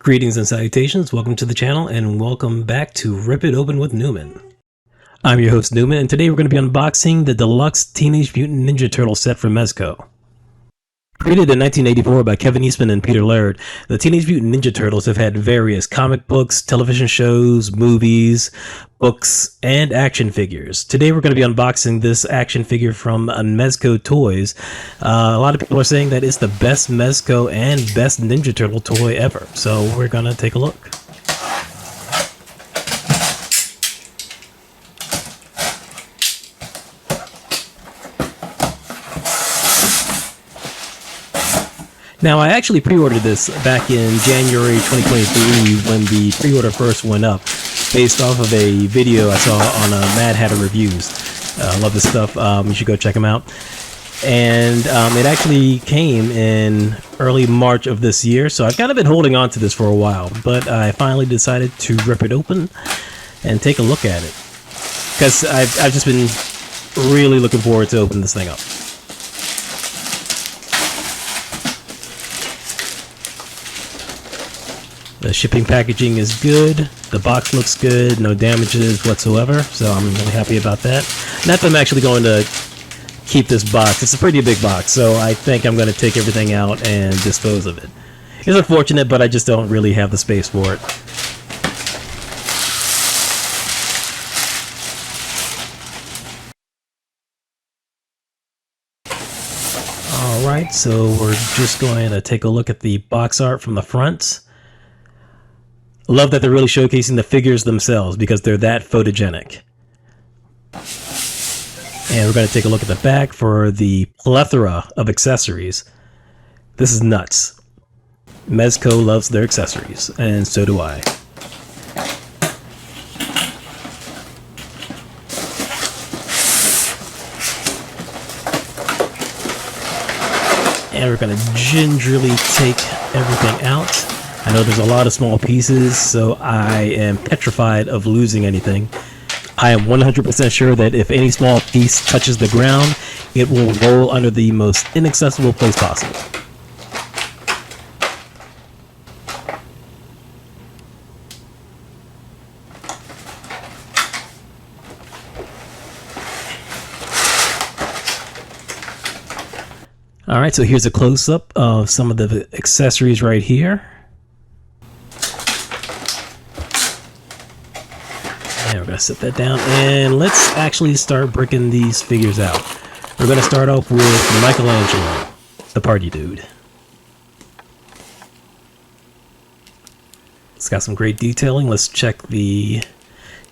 Greetings and salutations, welcome to the channel, and welcome back to Rip It Open with Newman. I'm your host Newman, and today we're going to be unboxing the Deluxe Teenage Mutant Ninja Turtle set from Mezco. Created in 1984 by Kevin Eastman and Peter Laird, the Teenage Mutant Ninja Turtles have had various comic books, television shows, movies, books, and action figures. Today we're going to be unboxing this action figure from Mezco Toys. A lot of people are saying that it's the best Mezco and best Ninja Turtle toy ever, so we're going to take a look. Now, I actually pre-ordered this back in January 2023 when the pre-order first went up, based off of a video I saw on Mad Hatter Reviews. I love this stuff. You should go check them out. And it actually came in early March of this year, so I've kind of been holding on to this for a while, but I finally decided to rip it open and take a look at it, because I've just been really looking forward to opening this thing up. The shipping packaging is good, the box looks good, no damages whatsoever, so I'm really happy about that. Not that I'm actually going to keep this box, it's a pretty big box, so I think I'm going to take everything out and dispose of it. It's unfortunate, but I just don't really have the space for it. Alright, so we're just going to take a look at the box art from the front. I love that they're really showcasing the figures themselves because they're that photogenic. And we're going to take a look at the back for the plethora of accessories. This is nuts. Mezco loves their accessories, and so do I. And we're going to gingerly take everything out. I know there's a lot of small pieces, so I am petrified of losing anything. I am 100% sure that if any small piece touches the ground, it will roll under the most inaccessible place possible. Alright, so here's a close-up of some of the accessories right here. And we're going to set that down, and let's actually start breaking these figures out. We're going to start off with Michelangelo, the party dude. It's got some great detailing. Let's check the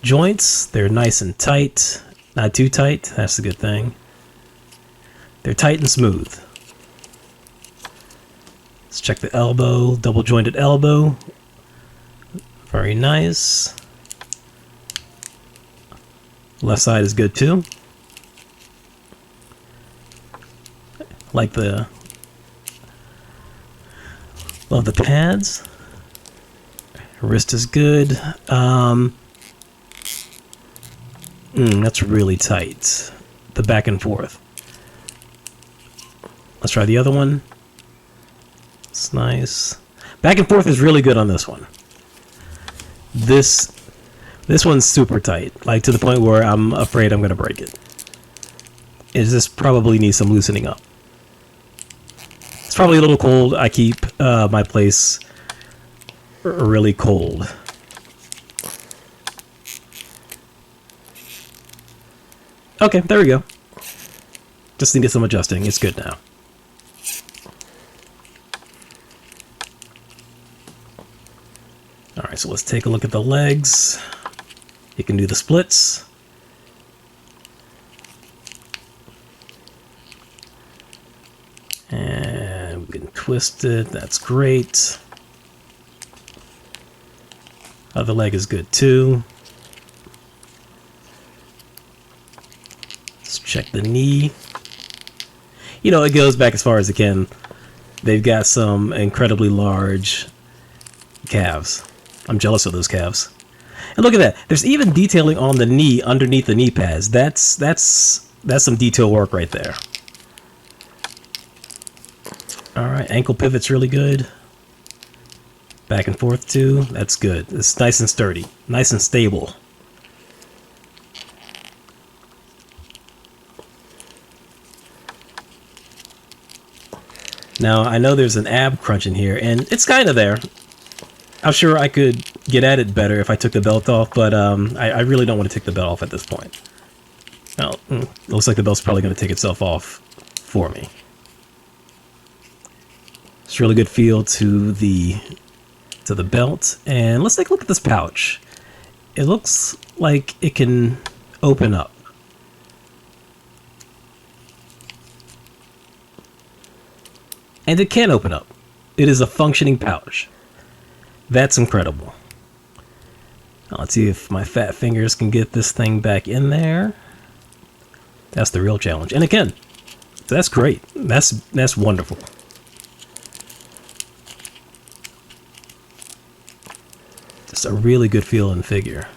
joints. They're nice and tight. Not too tight. That's a good thing. They're tight and smooth. Let's check the elbow. Double jointed elbow. Very nice. Left side is good too. Like the love the pads. Wrist is good. That's really tight. The back and forth. Let's try the other one. It's nice. Back and forth is really good on this one. This one's super tight, like to the point where I'm afraid I'm going to break it. This probably needs some loosening up. It's probably a little cold. I keep my place really cold. Okay, there we go. Just needed some adjusting. It's good now. Alright, so let's take a look at the legs. You can do the splits. And we can twist it. That's great. Other leg is good too. Let's check the knee. You know, it goes back as far as it can. They've got some incredibly large calves. I'm jealous of those calves. And look at that. There's even detailing on the knee underneath the knee pads. That's some detail work right there. All right, ankle pivot's really good. Back and forth too. That's good. It's nice and sturdy. Nice and stable. Now, I know there's an ab crunch in here, and it's kind of there. I'm sure I could get at it better if I took the belt off, but I really don't want to take the belt off at this point. Well, looks like the belt's probably going to take itself off for me. It's a really good feel to the belt. And let's take a look at this pouch. It looks like it can open up. And it can open up. It is a functioning pouch. That's incredible. Now let's see if my fat fingers can get this thing back in there. That's the real challenge. And again, that's great. That's wonderful. Just a really good feeling figure.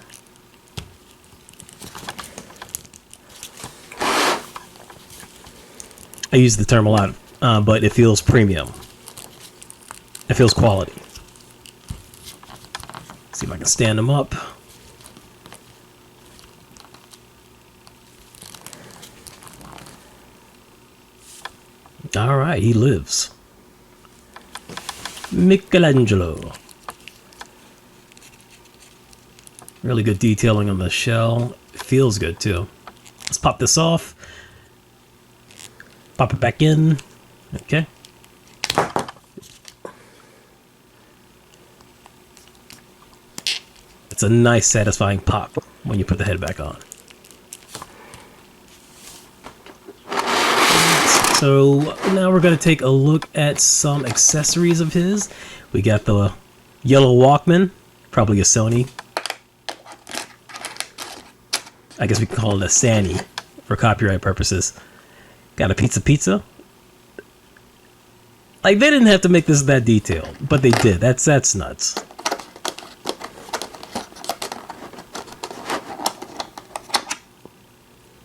I use the term a lot, but it feels premium. It feels quality. See if I can stand him up. All right, he lives. Michelangelo. Really good detailing on the shell. It feels good too. Let's pop this off. Pop it back in. Okay. It's a nice, satisfying pop when you put the head back on. So now we're going to take a look at some accessories of his. We got the yellow Walkman, probably a Sony. I guess we can call it a Sanny for copyright purposes. Got a pizza. Like, they didn't have to make this that detailed, but they did. That's nuts.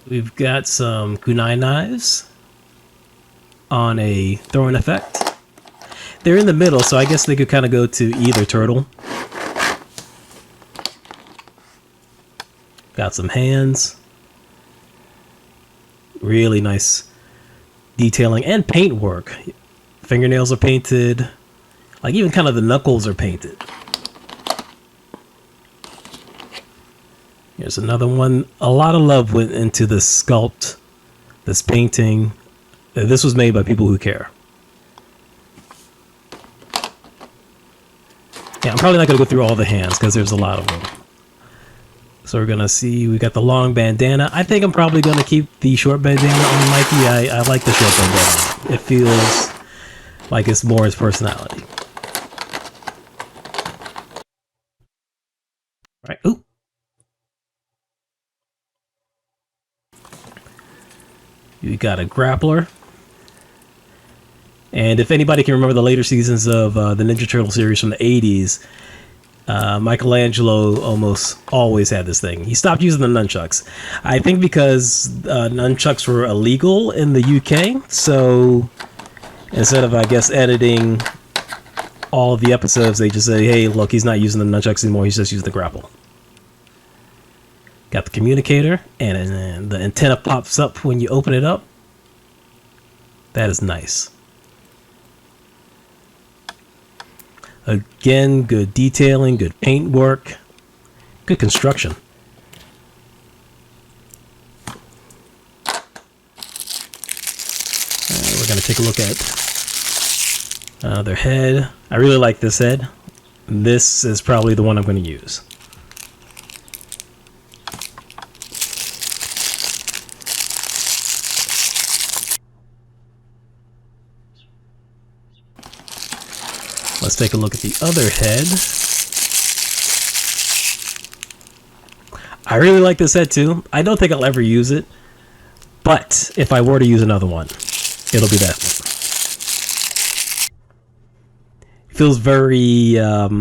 We've got some kunai knives on a throwing effect. They're in the middle, so I guess they could kind of go to either turtle. Got some hands. Really nice detailing and paint work. Fingernails are painted. Like, even kind of the knuckles are painted. Here's another one. A lot of love went into this sculpt, this painting. This was made by people who care. Yeah, I'm probably not going to go through all the hands because there's a lot of them. So we're going to see, we got the long bandana. I think I'm probably going to keep the short bandana on Mikey. I like the short bandana. It feels like it's more his personality. All right. Ooh. You got a grappler. And if anybody can remember the later seasons of the Ninja Turtle series from the 80s, Michelangelo almost always had this thing. He stopped using the nunchucks. I think because nunchucks were illegal in the UK, so instead of, I guess, editing all of the episodes, they just say, hey, look, he's not using the nunchucks anymore, he's just using the grapple. Got the communicator, and the antenna pops up when you open it up. That is nice. Again, good detailing, good paint work, good construction. We're going to take a look at their head. I really like this head. This is probably the one I'm going to use. Let's take a look at the other head. I really like this head too. I don't think I'll ever use it, but if I were to use another one, it'll be that one. It feels very, was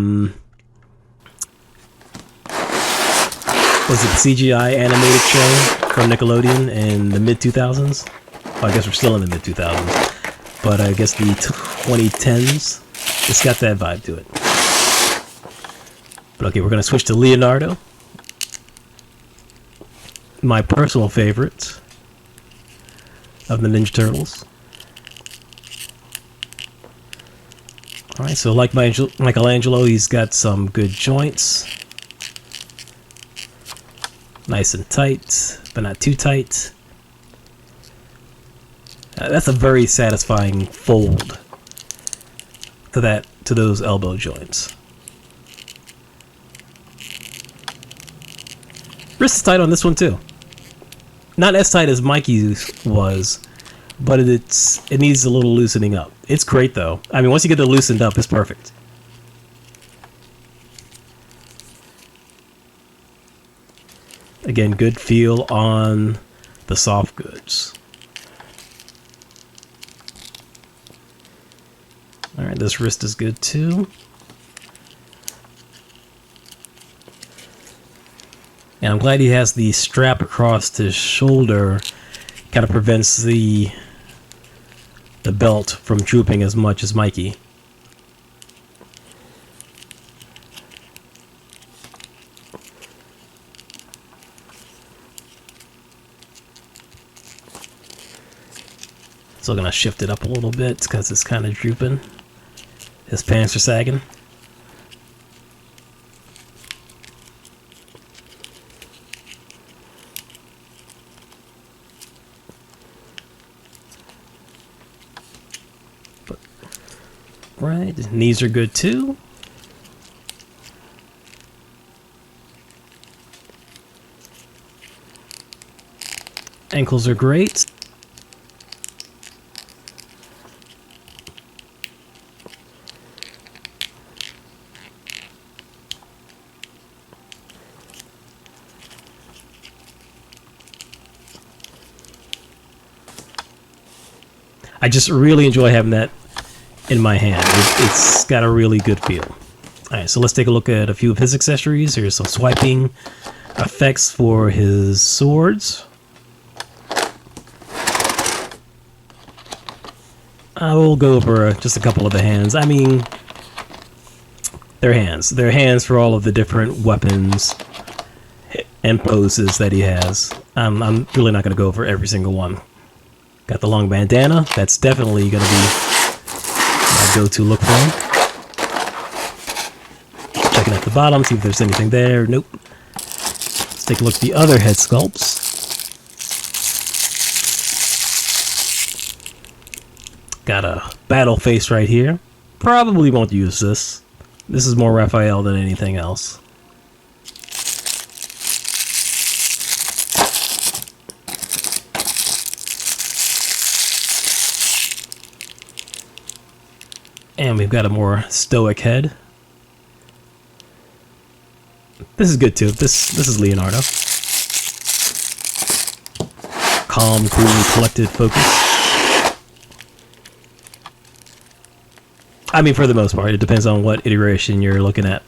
it the CGI animated show from Nickelodeon in the mid-2000s? Well, I guess we're still in the mid-2000s, but I guess the 2010s. It's got that vibe to it. But okay, we're going to switch to Leonardo. My personal favorite of the Ninja Turtles. Alright, so like Michelangelo, he's got some good joints. Nice and tight, but not too tight. That's a very satisfying fold to those elbow joints. Wrist is tight on this one too. Not as tight as Mikey's was, but it needs a little loosening up. It's great though. I mean, once you get it loosened up, it's perfect. Again, good feel on the soft goods. Alright, this wrist is good too. And I'm glad he has the strap across his shoulder. Kind of prevents the belt from drooping as much as Mikey. Still gonna shift it up a little bit because it's kind of drooping. His pants are sagging. Right, his knees are good too. Ankles are great. I just really enjoy having that in my hand. It's got a really good feel. Alright, so let's take a look at a few of his accessories. Here's some swiping effects for his swords. I will go over just a couple of the hands. I mean, they're hands. They're hands for all of the different weapons and poses that he has. I'm really not going to go over every single one. Got the long bandana. That's definitely going to be my go-to look for him. Checking at the bottom, see if there's anything there. Nope. Let's take a look at the other head sculpts. Got a battle face right here. Probably won't use this. This is more Raphael than anything else. And we've got a more stoic head. This is good too. This is Leonardo. Calm, cool, collected, focused. I mean, for the most part, it depends on what iteration you're looking at.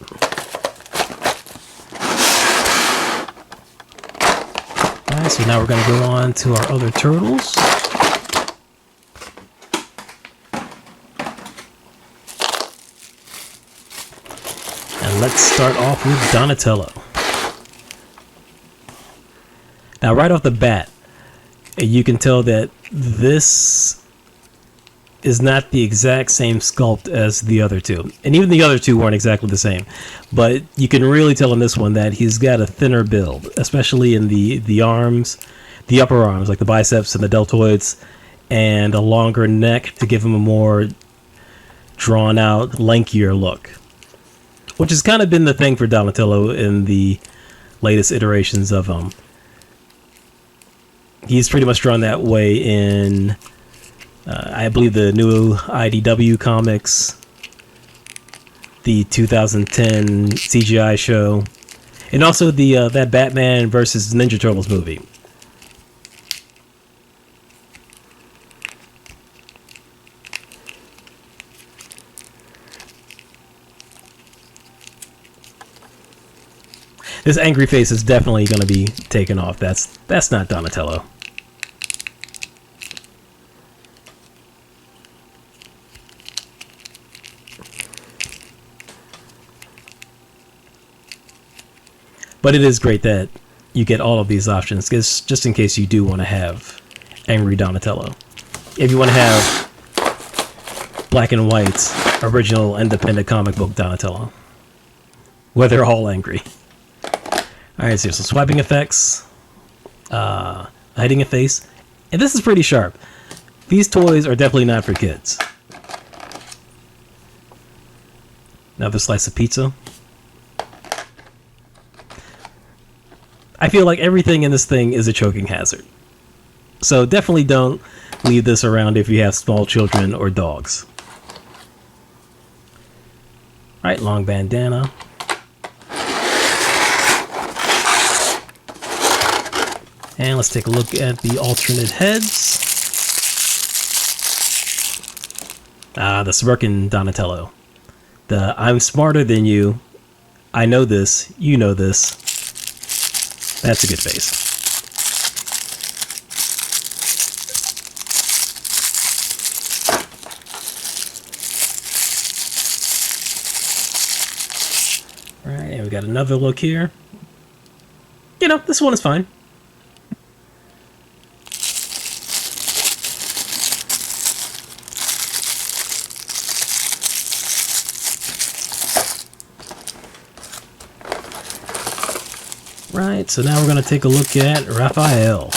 Alright, so now we're going to go on to our other turtles. And let's start off with Donatello. Now, right off the bat, you can tell that this is not the exact same sculpt as the other two. And even the other two weren't exactly the same. But you can really tell in this one that he's got a thinner build, especially in the arms, the upper arms, like the biceps and the deltoids, and a longer neck to give him a more drawn out, lankier look. Which has kind of been the thing for Donatello in the latest iterations of him. He's pretty much drawn that way in I believe the new IDW comics, the 2010 CGI show, and also the that Batman versus Ninja Turtles movie. This angry face is definitely going to be taken off. That's not Donatello. But it is great that you get all of these options, just in case you do want to have Angry Donatello. If you want to have black and white, original, independent comic book Donatello, where they're all angry. Alright, so some swiping effects, hiding a face, and this is pretty sharp. These toys are definitely not for kids. Another slice of pizza. I feel like everything in this thing is a choking hazard. So definitely don't leave this around if you have small children or dogs. Alright, long bandana. And let's take a look at the alternate heads. The smirking Donatello. The I'm smarter than you. I know this. You know this. That's a good face. Alright, and we got another look here. You know, this one is fine. Right, so now we're going to take a look at Raphael.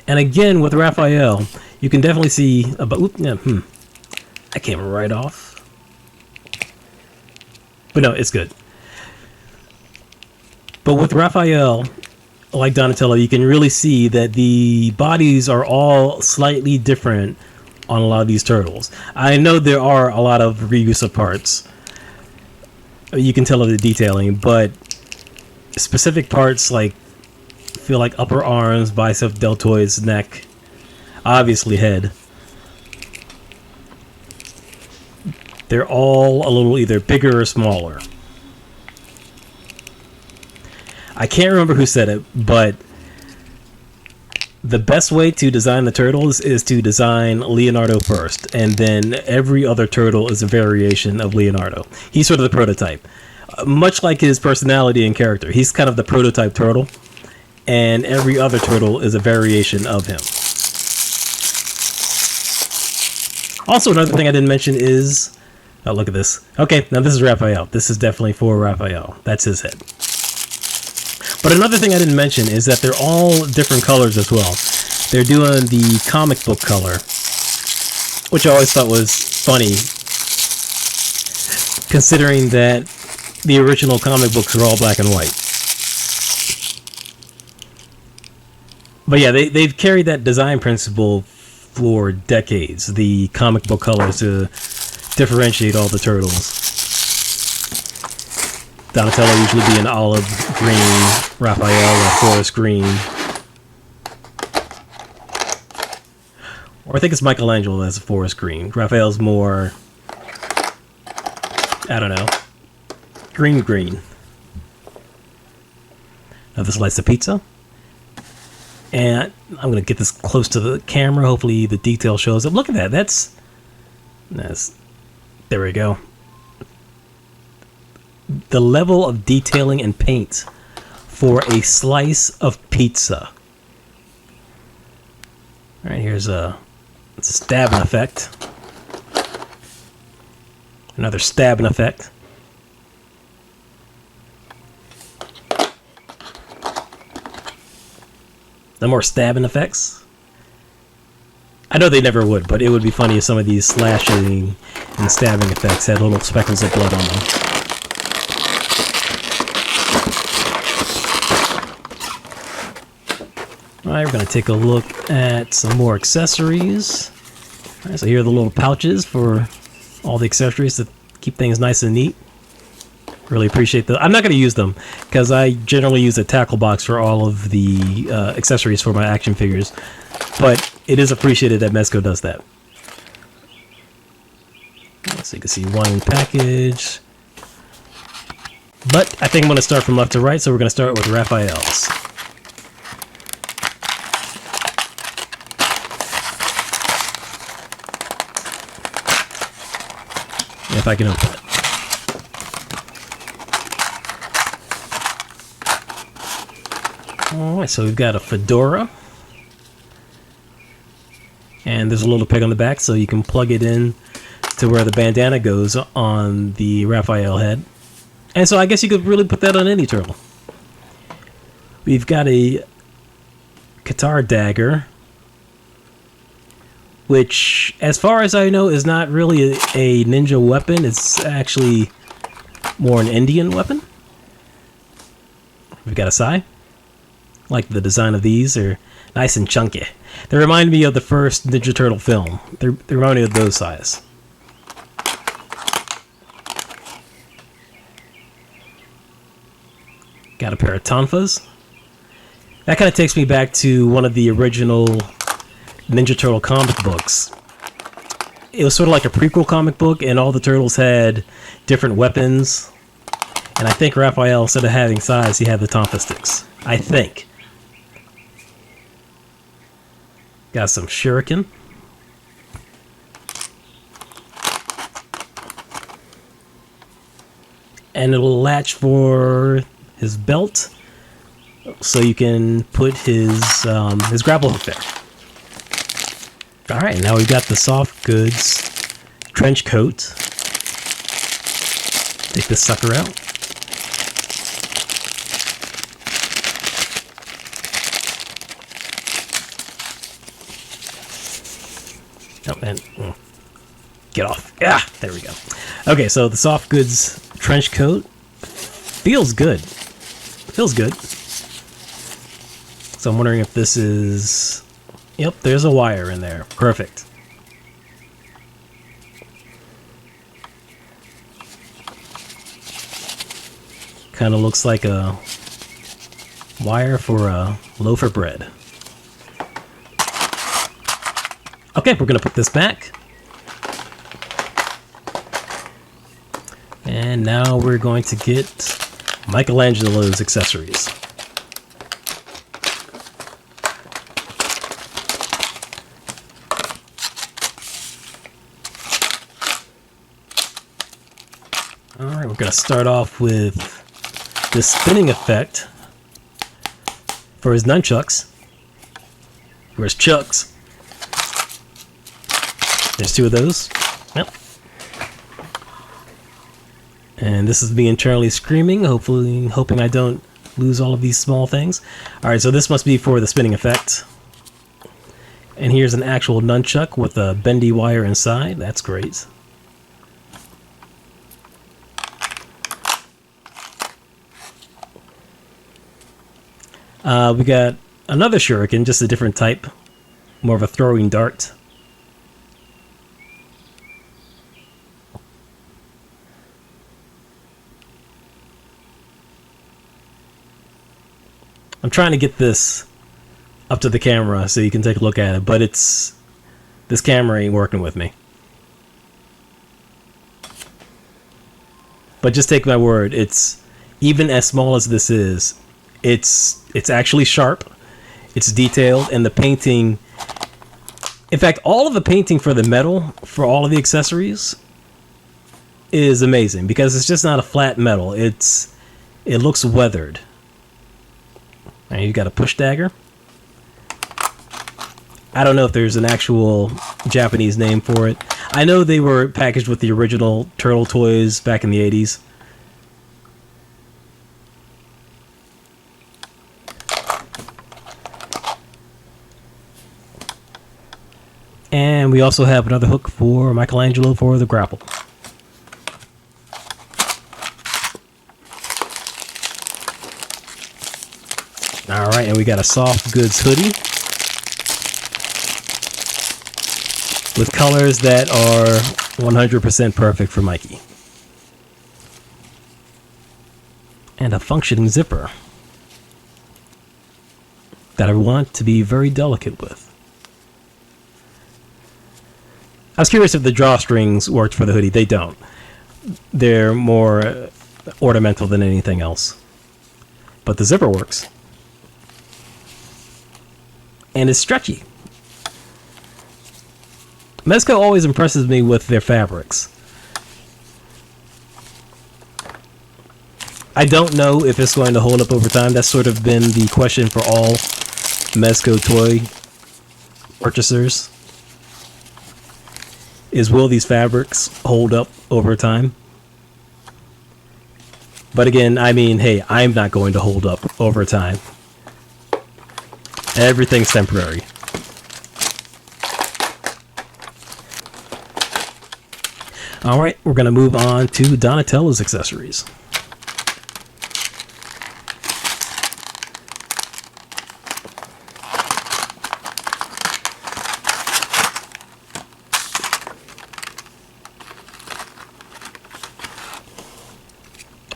And again, with Raphael, you can definitely see about... That came right off. But no, it's good. But with Raphael, like Donatello, you can really see that the bodies are all slightly different on a lot of these turtles. I know there are a lot of reuse of parts. You can tell of the detailing, but specific parts like feel like upper arms, bicep, deltoids, neck, obviously head. They're all a little either bigger or smaller. I can't remember who said it, but the best way to design the turtles is to design Leonardo first, and then every other turtle is a variation of Leonardo. He's sort of the prototype. Much like his personality and character, he's kind of the prototype turtle, and every other turtle is a variation of him. Also, another thing I didn't mention is... Oh, look at this. Okay, now this is Raphael. This is definitely for Raphael. That's his head. But another thing I didn't mention is that they're all different colors as well. They're doing the comic book color, which I always thought was funny, considering that the original comic books are all black and white. But yeah, they've carried that design principle for decades, the comic book colors to differentiate all the turtles. Donatello usually be an olive green, Raphael a forest green. Or I think it's Michelangelo that's a forest green. Raphael's more, I don't know, green. Another slice of pizza. And I'm going to get this close to the camera. Hopefully the detail shows up. Look at that. That's there we go. The level of detailing and paint for a slice of pizza. All right, here's it's a stabbing effect. Another stabbing effect. No more stabbing effects. I know they never would, but it would be funny if some of these slashing and stabbing effects had little speckles of blood on them. Alright, we're going to take a look at some more accessories. Alright, so here are the little pouches for all the accessories to keep things nice and neat. Really appreciate the... I'm not going to use them, because I generally use a tackle box for all of the accessories for my action figures. But it is appreciated that Mezco does that. So you can see one package. But I think I'm going to start from left to right, so we're going to start with Raphael's. If I can open it. Alright, so we've got a fedora. And there's a little peg on the back, so you can plug it in to where the bandana goes on the Raphael head. And so I guess you could really put that on any turtle. We've got a guitar dagger, which, as far as I know, is not really a ninja weapon. It's actually more an Indian weapon. We've got a sai. Like the design of these, they're nice and chunky. They remind me of the first Ninja Turtle film. They remind me of those sais. Got a pair of tonfas. That kind of takes me back to one of the original Ninja Turtle comic books. It was sort of like a prequel comic book, and all the turtles had different weapons. And I think Raphael, instead of having sais, he had the tonfa sticks. I think. Got some shuriken. And it'll latch for his belt, so you can put his grapple hook there. Alright, now we've got the soft goods trench coat. Take this sucker out. Oh, and get off. Yeah, there we go. Okay, so the soft goods trench coat feels good. Feels good. So I'm wondering if this is... Yep, there's a wire in there. Perfect. Kind of looks like a wire for a loaf of bread. Okay, we're going to put this back. And now we're going to get Michelangelo's accessories. Alright, we're going to start off with the spinning effect for his nunchucks. Where's Chucks? There's two of those. Yep. And this is me internally screaming, hoping I don't lose all of these small things. Alright, so this must be for the spinning effect. And here's an actual nunchuck with a bendy wire inside. That's great. We got another shuriken, just a different type. More of a throwing dart. I'm trying to get this up to the camera so you can take a look at it, but this camera ain't working with me. But just take my word, it's even as small as this is, it's actually sharp, it's detailed, and the painting, in fact, all of the painting for the metal, for all of the accessories, is amazing because it's just not a flat metal. It looks weathered. And you've got a push dagger. I don't know if there's an actual Japanese name for it. I know they were packaged with the original Turtle toys back in the 80s. And we also have another hook for Michelangelo for the grapple. Alright, and we got a soft goods hoodie with colors that are 100% perfect for Mikey. And a functioning zipper that I want to be very delicate with. I was curious if the drawstrings worked for the hoodie. They don't. They're more ornamental than anything else. But the zipper works. And it's stretchy. Mezco always impresses me with their fabrics. I don't know if it's going to hold up over time. That's sort of been the question for all Mezco toy purchasers. Is will these fabrics hold up over time? But again, I mean, hey, I'm not going to hold up over time. Everything's temporary. Alright, we're going to move on to Donatello's accessories.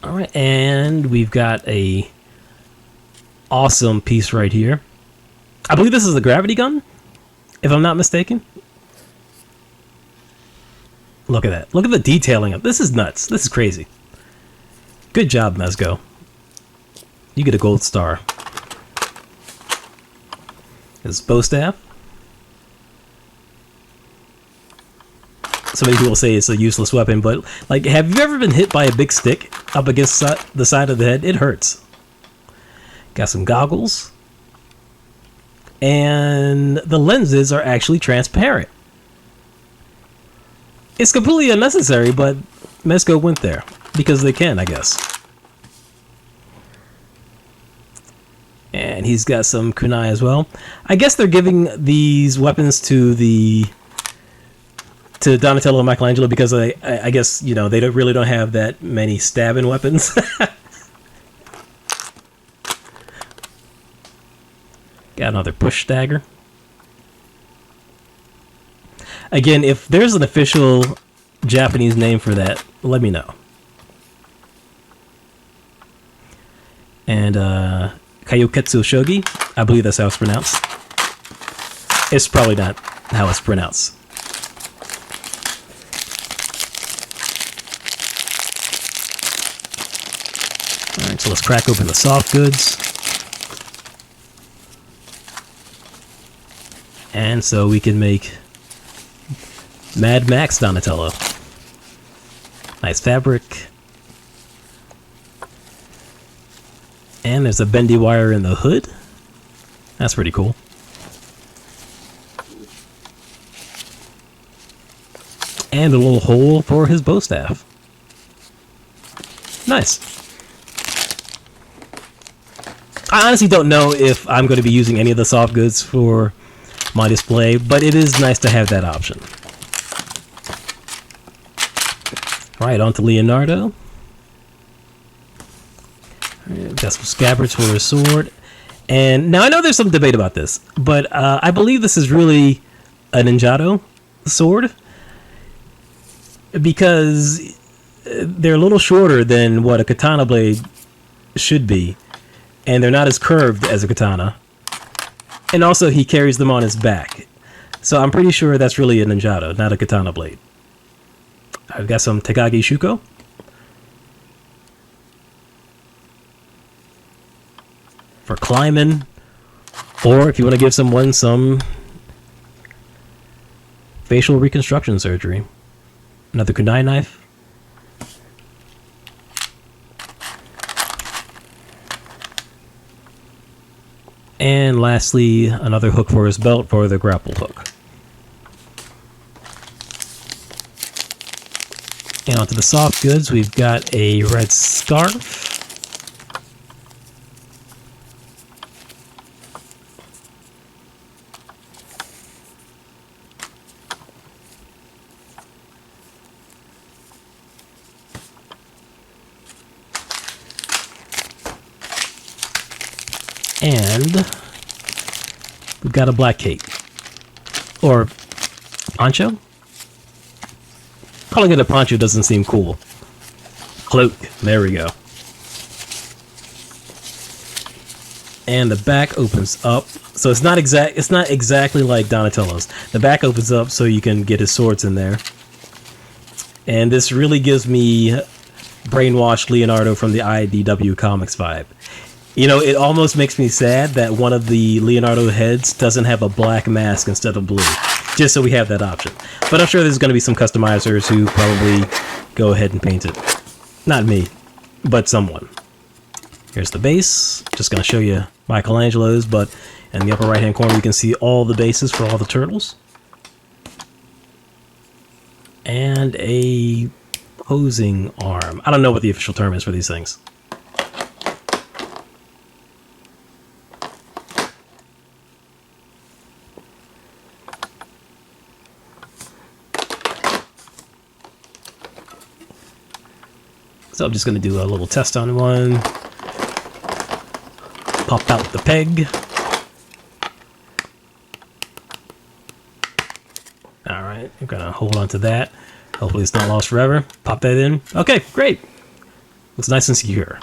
Alright, and we've got a awesome piece right here. I believe this is the gravity gun, if I'm not mistaken. Look at that. Look at the detailing of this. Is nuts. This is crazy. Good job, Mezco. You get a gold star. His bow staff. So many people say it's a useless weapon, but like, have you ever been hit by a big stick up against the side of the head? It hurts. Got some goggles. And the lenses are actually transparent. It's completely unnecessary, but Mezco went there because they can, I guess. And he's got some kunai as well. I guess they're giving these weapons to Donatello and Michelangelo because I guess, you know, they really don't have that many stabbing weapons. Got another push dagger. Again, if there's an official Japanese name for that, let me know. And Kayoketsu Shogi, I believe that's how it's pronounced. It's probably not how it's pronounced. Alright, so let's crack open the soft goods. And so we can make Mad Max Donatello. Nice fabric. And there's a bendy wire in the hood. That's pretty cool. And a little hole for his bow staff. Nice. I honestly don't know if I'm going to be using any of the soft goods for my display, but it is nice to have that option. Alright, on to Leonardo. Right, got some scabbards for his sword. And now I know there's some debate about this, but I believe this is really a ninjato sword because they're a little shorter than what a katana blade should be, and they're not as curved as a katana. And also he carries them on his back. So I'm pretty sure that's really a ninjato, not a katana blade. I've got some Takagi Shuko. For climbing, or if you want to give someone some facial reconstruction surgery. Another kunai knife. And lastly, another hook for his belt for the grapple hook. And onto the soft goods, we've got a red scarf. And we've got a black cape. Or poncho? Calling it a poncho doesn't seem cool. Cloak. There we go. And the back opens up. So it's not exactly like Donatello's. The back opens up so you can get his swords in there. And this really gives me brainwashed Leonardo from the IDW Comics vibe. You know, it almost makes me sad that one of the Leonardo heads doesn't have a black mask instead of blue. Just so we have that option. But I'm sure there's going to be some customizers who probably go ahead and paint it. Not me, but someone. Here's the base. Just going to show you Michelangelo's, but in the upper right hand corner you can see all the bases for all the turtles. And a posing arm. I don't know what the official term is for these things. So I'm just going to do a little test on one. Pop out the peg. Alright, I'm going to hold on to that. Hopefully it's not lost forever. Pop that in. Okay, great. Looks nice and secure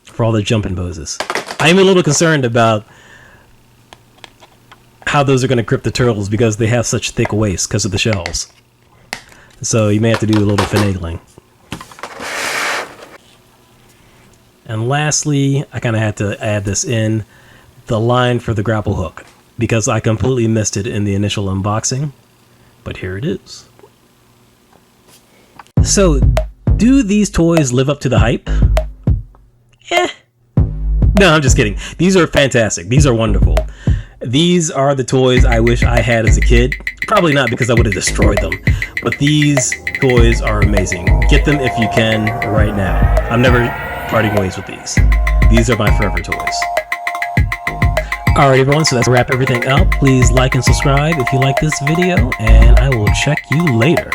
for all the jumping poses. I am a little concerned about how those are going to grip the turtles because they have such thick waists because of the shells. So you may have to do a little finagling. And lastly, I kind of had to add this in, the line for the grapple hook, because I completely missed it in the initial unboxing, but here it is. So, do these toys live up to the hype? No, I'm just kidding. These are fantastic. These are wonderful. These are the toys I wish I had as a kid. Probably not, because I would have destroyed them. But these toys are amazing. Get them if you can right now. I'm never parting ways with these. These are my forever toys. Alright everyone, so that's to wrap everything up. Please like and subscribe if you like this video, and I will check you later.